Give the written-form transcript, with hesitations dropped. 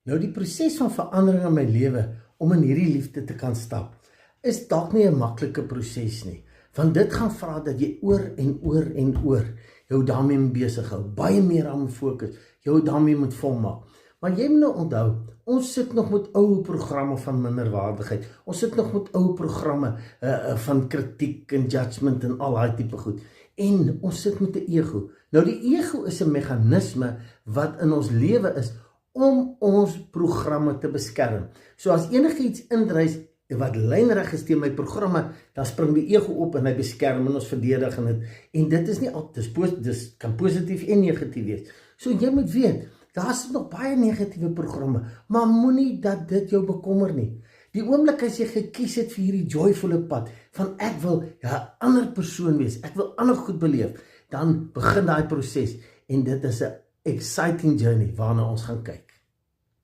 Nou die proses van verandering in my lewe om in hierdie liefde te kan stap, is dalk nie 'n maklike proses nie. Want dit gaan vra dat jy oor en oor jou daarmee moet besig hou, baie meer aan moet fokus, jou daarmee moet volmaak. Maar jy moet nou onthou, ons sit nog met ou programme van minderwaardigheid, ons sit nog met ou programme van kritiek en judgment en al daai tipe goed. En ons sit met 'n ego. Nou die ego is 'n meganisme wat in ons lewe is om ons programme te beskerm. So as enigiets indrys wat lynreg is teen my programme, dan spring die ego op en hy beskerm en ons verdedig en dit is nie altyd, dis kan positief en negatief wees. So jy moet weet, daar is nog baie negatiewe programme, maar moenie dat dit jou bekommer nie. Die oomblik as jy gekies het vir hierdie joyvolle pad, van ek wil 'n ander persoon wees, ek wil ander goed beleef, dan begin daai proses en dit is 'n exciting journey waarna ons gaan kyk.